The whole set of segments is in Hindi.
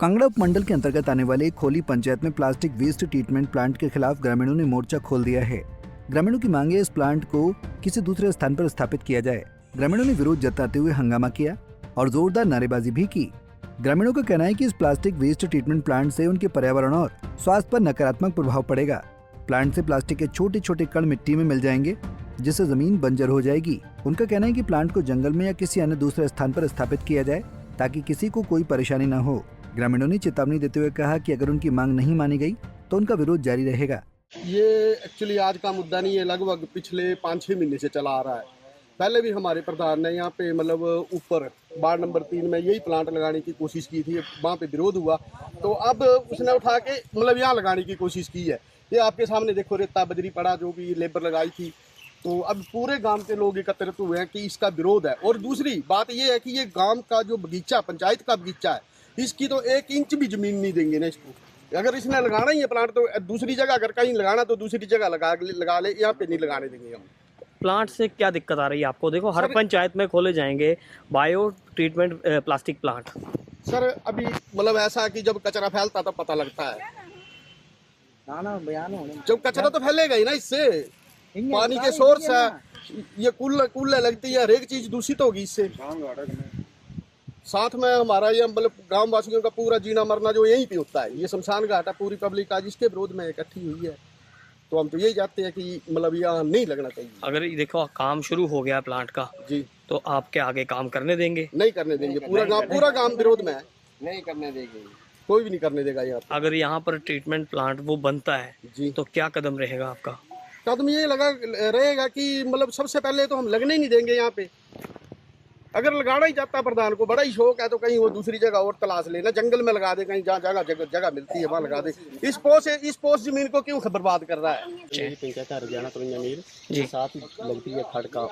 कांगड़ा उपमंडल के अंतर्गत आने वाले खोली पंचायत में प्लास्टिक वेस्ट ट्रीटमेंट प्लांट के खिलाफ ग्रामीणों ने मोर्चा खोल दिया है। ग्रामीणों की मांग है इस प्लांट को किसी दूसरे स्थान पर स्थापित किया जाए। ग्रामीणों ने विरोध जताते हुए हंगामा किया और जोरदार नारेबाजी भी की। ग्रामीणों का कहना है कि इस प्लास्टिक वेस्ट ट्रीटमेंट प्लांट से उनके पर्यावरण और स्वास्थ्य पर नकारात्मक प्रभाव पड़ेगा। प्लांट से प्लास्टिक के छोटे छोटे कण मिट्टी में मिल जाएंगे, जिससे जमीन बंजर हो जाएगी। उनका कहना है कि प्लांट को जंगल में या किसी अन्य दूसरे स्थान पर स्थापित किया जाए ताकि किसी को कोई परेशानी न हो। ग्रामीणों ने चेतावनी देते हुए कहा कि अगर उनकी मांग नहीं मानी गई तो उनका विरोध जारी रहेगा। ये एक्चुअली आज का मुद्दा नहीं है, लगभग पिछले 5-6 महीने से चला आ रहा है। पहले भी हमारे प्रधान ने यहाँ पे मतलब ऊपर वार्ड नंबर 3 में यही प्लांट लगाने की कोशिश की थी, वहाँ पे विरोध हुआ तो अब उसने उठा के मतलब यहाँ लगाने की कोशिश की है। ये आपके सामने देखो, रेता बजरी पड़ा जो भी लेबर लगाई थी, तो अब पूरे गांव के लोग एकत्रित हुए हैं कि इसका विरोध है। और दूसरी बात ये है कि ये गांव का जो बगीचा, पंचायत का बगीचा है, इसकी तो 1 इंच भी जमीन नहीं देंगे ना इसको। अगर इसने लगाना ही है प्लांट तो दूसरी जगह, अगर कहीं लगाना तो दूसरी जगह लगा ले, यहाँ पे नहीं लगाने देंगे हम। प्लांट से क्या दिक्कत आ रही है आपको? देखो हर पंचायत में खोले जाएंगे bio treatment plastic plant. Sir अभी मतलब ऐसा कि जब कचरा फैलता तब पता लगता है ना बयान होने जब कचरा तो फैलेगा ही ना, इससे पानी के सोर्स है, ये कूल्ले लगती है, हर एक चीज दूषित होगी इससे। साथ में हमारा ये मतलब गांव वासियों का पूरा जीना मरना जो यहीं पे होता है, ये शमशान घाट है पूरी पब्लिक आज इसके विरोध में इकट्ठी हुई है। तो हम तो यही चाहते हैं कि मतलब यहाँ नहीं लगना चाहिए। अगर ये देखो काम शुरू हो गया प्लांट का जी, तो आपके आगे काम करने देंगे? नहीं करने देंगे। पूरा गांव विरोध में है, नहीं करने देंगे, कोई भी नहीं करने देगा यहाँ पे। अगर यहाँ पर ट्रीटमेंट प्लांट वो बनता है जी, तो क्या कदम रहेगा आपका? कदम ये रहेगा कि मतलब सबसे पहले तो हम लगने ही नहीं देंगे यहाँ पे। अगर लगाना ही चाहता प्रधान को बड़ा ही शौक है तो कहीं वो दूसरी जगह और तलाश लेना, जंगल में लगा दे, कहीं जहाँ जगह मिलती है वहाँ लगा दे। इस पोस्ट जमीन को क्यों बर्बाद कर रहा है? पंचायत हरियाणा कमीर जी, साथ ही लगती है खड़ का,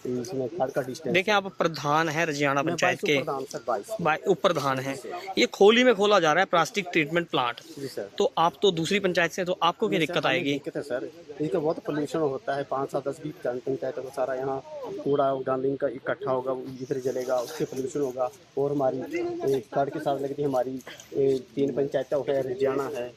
इसमें खड़ का डिस्टेंस। देखिए आप प्रधान है रजियाना पंचायत के, प्रधान सर 22 उप प्रधान है। ये खोली में खोला जा रहा है प्लास्टिक ट्रीटमेंट प्लांट, जी सर। तो आप तो दूसरी पंचायत से, तो आपको क्या दिक्कत आएगी? दिक्कत है सर, इसका बहुत पोल्यूशन होता है। 5-7-10-20 पंचायतों का सारा यहाँ कूड़ा डालिंग का इकट्ठा होगा, इधर जलेगा, उससे पोल्यूशन होगा। और हमारी खड़ के साथ लगती है हमारी 3 पंचायतें है, रजियाना है,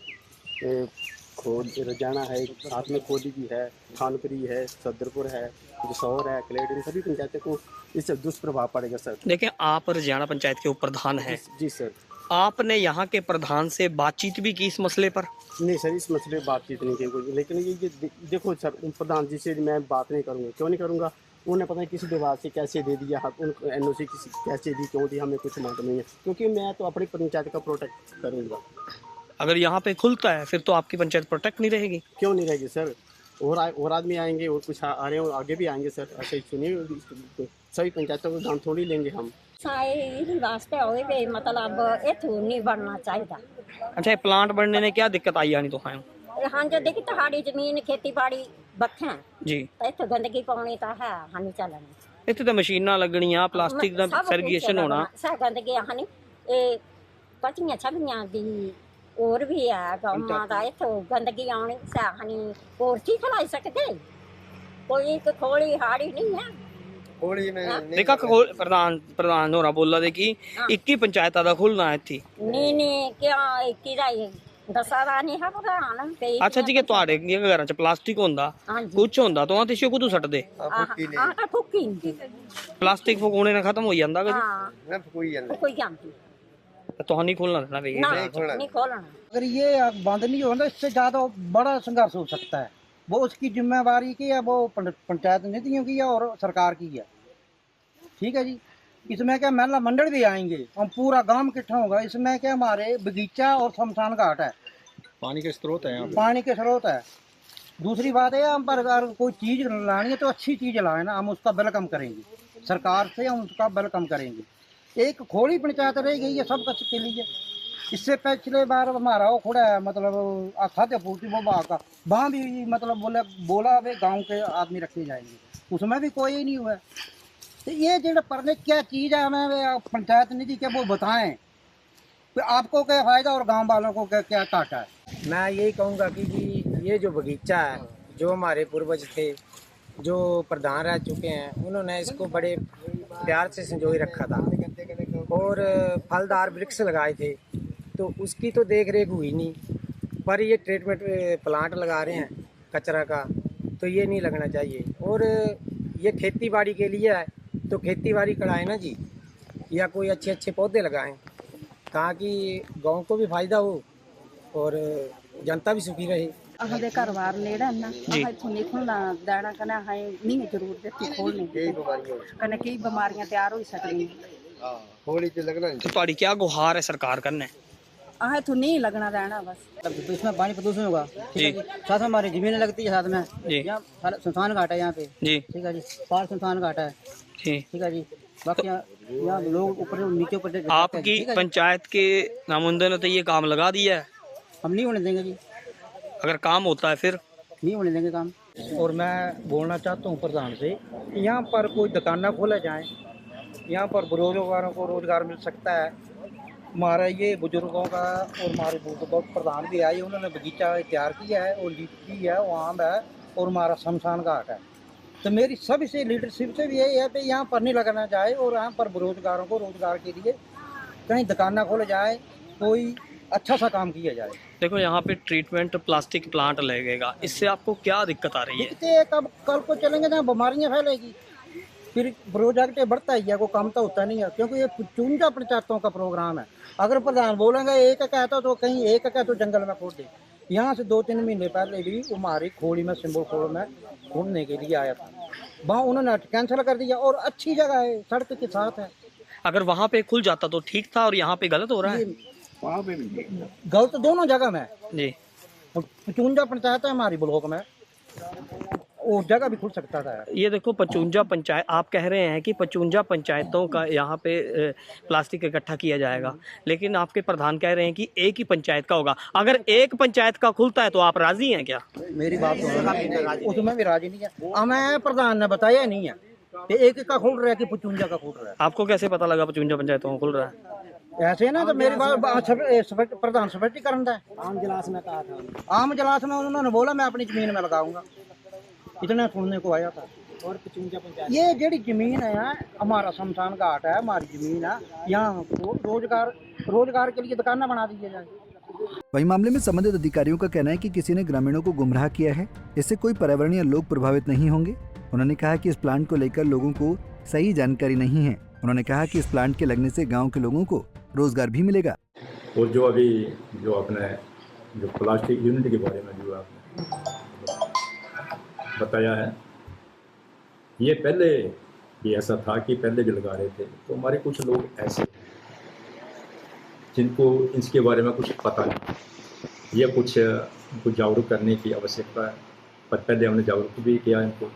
रजाना है, साथ में खोली भी है, खानपुरी है, सदरपुर है, जसौर है, क्लेड, इन सभी पंचायतों को इससे दुष्प्रभाव पड़ेगा सर। देखिए आप रजियाना पंचायत के उप प्रधान हैं। जी सर। आपने यहाँ के प्रधान से बातचीत भी की इस मसले पर? नहीं सर, इस मसले पर बातचीत नहीं की कोई, लेकिन ये देखो सर, प्रधान जी से मैं बात नहीं करूँगा। क्यों नहीं करूँगा? उन्हें पता है किस विभाग से कैसे दे दिया, उनको NOC कैसे दी, क्यों दी, हमें कुछ मालूम नहीं है, क्योंकि मैं तो अपनी पंचायत का प्रोटेक्ट करूँगा। अगर यहाँ पे खुलता है फिर तो आपकी पंचायत प्रोटेक्ट नहीं रहेगी? क्यों नहीं रहेगी सर? और आदमी आएंगे और कुछ आ रहे हैं और आगे भी आएंगे सर। ऐसे ही सुनिए, सभी पंचायतों को दान थोड़ी लेंगे हम। वास्ते होए भी मतलब इथू नहीं बनना चाहिए। अच्छा, ये प्लांट बनने में क्या दिक्कत आई यानी तो है? हाँ जो देखी तहाड़ी जमीन खेती बाड़ी बखें जी, तो इथू गंदगी पानी तो है हानि चलनी, इतने तो मशीना लगनिया, प्लास्टिक का सर्गेशन होना, सब गंदगी हानि ए कचियां छबियां दी और भी है गांव दा इथू गंदगी आनी सा हानि और की खलाई सकते कोई एक खोली हाड़ी नहीं है। खोली में देखा प्रधान होना बोला दे कि 21 पंचायतां दा खुलना है इत्थी। नहीं क्या 21 दा दसारा नहीं है प्रधान पे। अच्छा जी, के ਤੁਹਾਡੇ ਘਰਾਂ ਚ ਪਲਾਸਟਿਕ ਹੁੰਦਾ, ਕੁਝ ਹੁੰਦਾ ਤਾਂ ਤੇ ਇਸ਼ੂ ਕਦੋਂ ਛੱਡਦੇ? ਆਹ ਫੁੱਕੀ ਨਹੀਂ ਪਲਾਸਟਿਕ ਫੁਕਾਉਣੇ ਨਾਲ ਖਤਮ ਹੋ ਜਾਂਦਾ ਕਦੀ? ਹਾਂ ना कोई है ਕੋਈ ਜਾਂਦੀ तो नहीं खोलना देना भैया। नहीं खोलना। अगर ये बंद नहीं होगा इससे ज़्यादा बड़ा संघर्ष हो सकता है। वो उसकी जिम्मेवारी की है, वो पंचायत नीतियों की है और सरकार की है। ठीक है जी। इसमें क्या महिला मंडल भी आएंगे, हम पूरा गांव इकट्ठा होगा। इसमें क्या हमारे बगीचा और शमशान घाट है, पानी के स्रोत है, पानी के स्रोत है। दूसरी बात है, हम पर अगर कोई चीज़ लानी है तो अच्छी चीज़ लाए ना, हम उसका वेलकम करेंगे। सरकार से हम उसका वेलकम करेंगे। एक खोली पंचायत रह गई है सब के लिए। इससे पिछले बार हमारा वो खुड़ा है मतलब खाद्य पूर्ति विभाग का, वहाँ भी मतलब बोला वे गांव के आदमी रखे जाएंगे, उसमें भी कोई नहीं हुआ। तो ये जो पढ़ने क्या चीज़ है, हमें पंचायत निधि के वो बताएं तो आपको क्या फ़ायदा और गांव वालों को क्या घाटा है। मैं यही कहूँगा कि ये जो बगीचा है, जो हमारे पूर्वज थे, जो प्रधान रह चुके हैं, उन्होंने इसको बड़े प्यार से संजोए रखा था और फलदार वृक्ष लगाए थे। तो उसकी तो देख रेख हुई नहीं, पर ये ट्रीटमेंट प्लांट लगा रहे हैं कचरा का, तो ये नहीं लगना चाहिए। और ये खेती बाड़ी के लिए है, तो खेती बाड़ी कराएं ना जी, या कोई अच्छे अच्छे पौधे लगाएं ताकि गांव को भी फायदा हो और जनता भी सुखी रहे। अहदे घर बार नेड़ा ना इथों नहीं खुलना देना कने नहीं जरूरत है खोलने कने कई बीमारियां तैयार हो सकदियां होली ते लगना तो तुम्हारी क्या गुहार है सरकार करने? इथों नहीं लगना देना बस। तो इसमें पानी प्रदूषण होगा, ठीक है जी। साथ में हमारी जमीनें लगती है, साथ में यहाँ सारा सुनसान घाट है यहाँ पे, जी ठीक है जी। पार सुनसान घाट है, जी। ठीक है जी। बाकी यहाँ लोग ऊपर नीचे ऊपर आपकी पंचायत के नामुंदे ने तो ये काम लगा दिया है, हम नहीं होने देंगे जी, अगर काम होता है फिर नहीं होने देंगे काम। और मैं बोलना चाहता हूँ प्रधान से, यहाँ पर कोई दुकाना खोला जाए, यहाँ पर बेरोजगारों को रोजगार मिल सकता है। हमारा ये बुजुर्गों का और हमारे बुजुर्गों प्रधान भी आए, उन्होंने बगीचा तैयार किया है और लीची है, आम है और हमारा शमशान घाट है। तो मेरी सबसे लीडरशिप से भी यही है कि यहाँ पर नहीं लगाना जाए और यहाँ पर बेरोजगारों को रोजगार के लिए कहीं दुकाना खोला जाए, कोई अच्छा सा काम किया जाए। देखो यहाँ पे ट्रीटमेंट प्लास्टिक प्लांट लगेगा, इससे आपको क्या दिक्कत आ रही है? दिखते कब कल को चलेंगे ना बीमारियाँ फैलेगी, फिर प्रोजेक्ट बढ़ता ही है, कोई काम तो होता नहीं है, क्योंकि ये 54 पंचायतों का प्रोग्राम है। अगर प्रधान बोलेंगे एक कहता तो कहीं एक कह तो जंगल में खोद दे। यहाँ से 2-3 महीने पहले भी हमारी खोड़ी में सिंबल खोड़ में घूमने के लिए आया था, वहाँ उन्होंने कैंसिल कर दिया और अच्छी जगह है, सड़क के साथ है। अगर वहाँ पे खुल जाता तो ठीक था और यहाँ पे गलत हो रहा है। वहाँ पे गलत दोनों जगह में जी। 55 पंचायत है हमारी ब्लॉक में, वो जगह भी खुल सकता था। ये देखो 55 पंचायत, आप कह रहे हैं कि 55 पंचायतों का यहाँ पे प्लास्टिक इकट्ठा किया जाएगा, लेकिन आपके प्रधान कह रहे हैं कि एक ही पंचायत का होगा। अगर एक पंचायत का खुलता है तो आप राजी हैं क्या? मेरी बात उसमें भी राजी नहीं है, हमें प्रधान ने बताया नहीं है कि एक का खुल रहा है कि 55 का खुल रहा है। आपको कैसे पता लगा 55 पंचायतों का खुल रहा है? ऐसे ना तो मेरी बात प्रधान स्पष्टीकरण है। आम जलास में कहा था, आम जलास में उन्होंने बोला मैं अपनी जमीन में लगाऊंगा, इतना सुनने को आया था। और 55 पंचायत ये जेडी जमीन है हमारा शमशान घाट है, हमारी जमीन है, यहाँ रोजगार के लिए दुकाना बना दी जाए। वहीं मामले में संबंधित अधिकारियों का कहना है कि किसी ने ग्रामीणों को गुमराह किया है, इससे कोई पर्यावरणीय लोग प्रभावित नहीं होंगे। उन्होंने कहा कि इस प्लांट को लेकर लोगों को सही जानकारी नहीं है। उन्होंने कहा कि इस प्लांट के लगने से गाँव के लोगों को रोजगार भी मिलेगा। और जो अभी जो अपने जो प्लास्टिक यूनिट के बारे में जो आपने बताया है, ये पहले भी ऐसा था कि पहले जो लगा रहे थे तो हमारे कुछ लोग ऐसे जिनको इसके बारे में कुछ पता नहीं, ये कुछ जागरूक करने की आवश्यकता है। पर पहले हमने जागरूक भी किया इनको।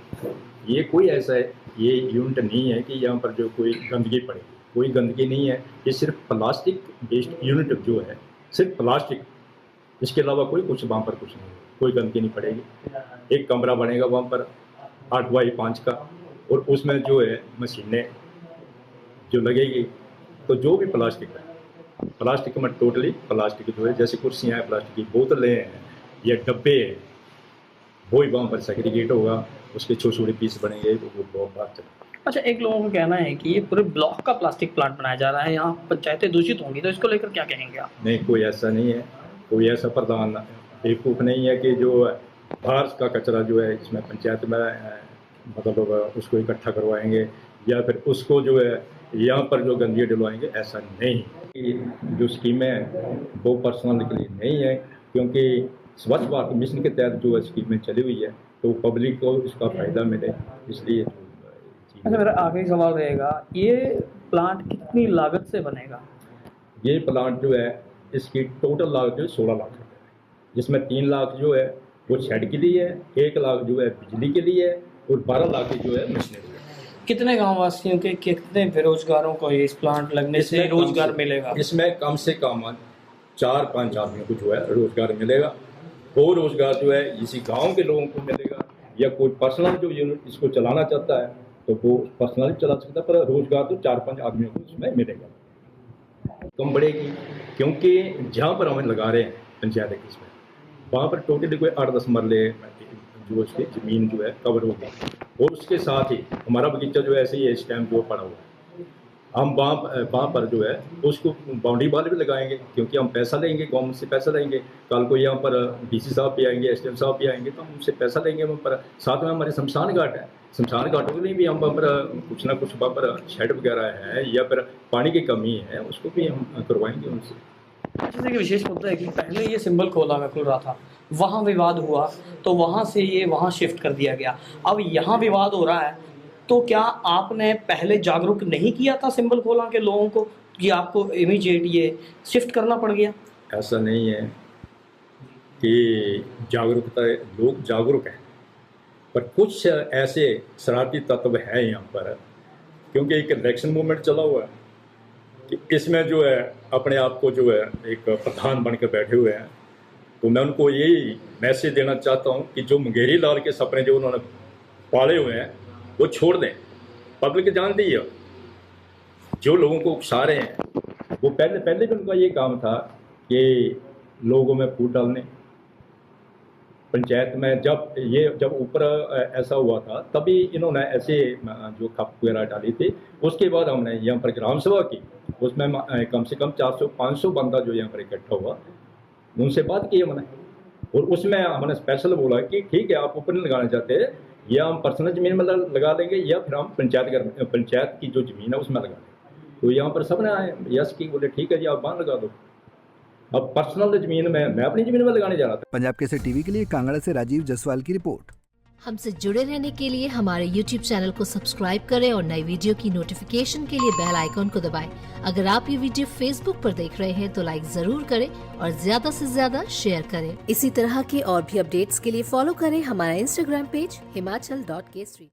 ये कोई ऐसा है, ये यूनिट नहीं है कि यहाँ पर जो कोई गंदगी पड़े, कोई गंदगी नहीं है। ये सिर्फ प्लास्टिक बेस्ड यूनिट जो है, सिर्फ प्लास्टिक, इसके अलावा कोई कुछ वहाँ पर कुछ नहीं, कोई गंदगी नहीं पड़ेगी। एक कमरा बनेगा वहाँ पर 8x5 का, और उसमें जो है मशीनें जो लगेगी, तो जो भी प्लास्टिक है, प्लास्टिक में टोटली प्लास्टिक जो है, जैसे कुर्सियाँ हैं, प्लास्टिक की बोतलें हैं या डब्बे हैं, वो ही वहाँ पर सेग्रीगेट होगा, उसके छोटे छोटे पीस बनेंगे, तो वो बहुत बात चलेगा। अच्छा, एक लोगों का कहना है कि ये पूरे ब्लॉक का प्लास्टिक प्लांट बनाया जा रहा है, यहाँ पंचायतें दूषित होंगी, तो इसको लेकर क्या कहेंगे आप? नहीं, कोई ऐसा नहीं है, कोई ऐसा प्रधान बेवकूफ़ नहीं है कि जो बाहर का कचरा जो है इसमें पंचायत में मतलब उसको इकट्ठा करवाएंगे या फिर उसको जो है यहाँ पर जो गंदगी डलवाएंगे, ऐसा नहीं। जो स्कीमें हैं वो पर्सनल के लिए नहीं है, क्योंकि स्वच्छ भारत मिशन के तहत जो स्कीमें चली हुई है तो पब्लिक को इसका फ़ायदा मिले, इसलिए। अच्छा, मेरा आखिरी सवाल रहेगा, ये प्लांट कितनी लागत से बनेगा? ये प्लांट जो है इसकी टोटल लागत जो है 16 लाख रुपये, जिसमें 3 लाख जो है वो शेड के लिए है, 1 लाख जो है बिजली के लिए है और 12 लाख जो है मशीनरी। कितने गांव वासियों के, कितने बेरोजगारों को इस प्लांट लगने से रोजगार मिलेगा? इसमें कम से कम 4-5 आदमियों को जो है रोजगार मिलेगा। वो रोजगार जो है इसी गांव के लोगों को मिलेगा, या कोई पर्सनल जो यूनिट इसको चलाना चाहता है तो वो पर्सनली चला सकता है, पर रोजगार तो 4-5 आदमियों को इसमें मिलेगा। कम बढ़ेगी, क्योंकि जहाँ पर हमें लगा रहे हैं पंचायत के इसमें, वहाँ पर टोटली कोई 8-10 मरले जो उसकी ज़मीन जो है कवर होगी, और उसके साथ ही हमारा बगीचा जो है ऐसे ही इस टाइम जो पड़ा हुआ है, हम वहाँ पर जो है उसको बाउंड्री वाल भी लगाएंगे, क्योंकि हम पैसा लेंगे, गवर्नमेंट से पैसा लेंगे। कल को यहाँ पर डीसी साहब भी आएंगे, एसडीएम साहब भी आएंगे, तो हम उनसे पैसा लेंगे वहाँ पर। साथ में हमारे शमशान घाट है, शमशान घाटों के लिए भी हम वहाँ पर कुछ ना कुछ वहाँ पर शेड वगैरह है या फिर पानी की कमी है, उसको भी हम करवाएंगे उनसे। जैसे कि विशेष मुद्दा है कि पहले ये सिंबल खोला में खुल रहा था, वहाँ विवाद हुआ तो वहाँ से ये वहाँ शिफ्ट कर दिया गया, अब यहाँ विवाद हो रहा है, तो क्या आपने पहले जागरूक नहीं किया था सिंबल खोला के लोगों को कि आपको इमीडिएट ये शिफ्ट करना पड़ गया? ऐसा नहीं है कि जागरूकता, लोग जागरूक हैं, पर कुछ ऐसे शरारती तत्व हैं यहाँ पर, क्योंकि एक इलेक्शन मूवमेंट चला हुआ है कि इसमें जो है अपने आप को जो है एक प्रधान बनकर बैठे हुए हैं। तो मैं उनको यही मैसेज देना चाहता हूँ कि जो मुंगेरी लाल के सपने जो उन्होंने पाले हुए हैं वो छोड़ दें। पब्लिक जानती है, जो लोगों को उकसा रहे हैं वो पहले भी उनका ये काम था कि लोगों में फूट डालने। पंचायत में जब ऊपर ऐसा हुआ था तभी इन्होंने ऐसे जो खप वगैरह डाली थी। उसके बाद हमने यहाँ पर ग्राम सभा की, उसमें कम से कम 400-500 बंदा जो यहाँ पर इकट्ठा हुआ, उनसे बात की हमने, और उसमें हमने स्पेशल बोला कि ठीक है आप ऊपर नहीं लगाना चाहते, या हम पर्सनल ज़मीन में लगा देंगे या फिर हम पंचायत की जो ज़मीन है उसमें लगा देंगे। तो यहाँ पर सब ने आए यस की, बोले ठीक है जी आप बांध लगा दो। अब पर्सनल ज़मीन में मैं अपनी ज़मीन में लगाने जा रहा था। पंजाब केसरी टीवी के लिए कांगड़ा से राजीव जसवाल की रिपोर्ट। हमसे जुड़े रहने के लिए हमारे YouTube चैनल को सब्सक्राइब करें और नई वीडियो की नोटिफिकेशन के लिए बेल आइकॉन को दबाएं। अगर आप ये वीडियो Facebook पर देख रहे हैं तो लाइक जरूर करें और ज्यादा से ज्यादा शेयर करें। इसी तरह के और भी अपडेट्स के लिए फॉलो करें हमारा Instagram पेज himachal.k3।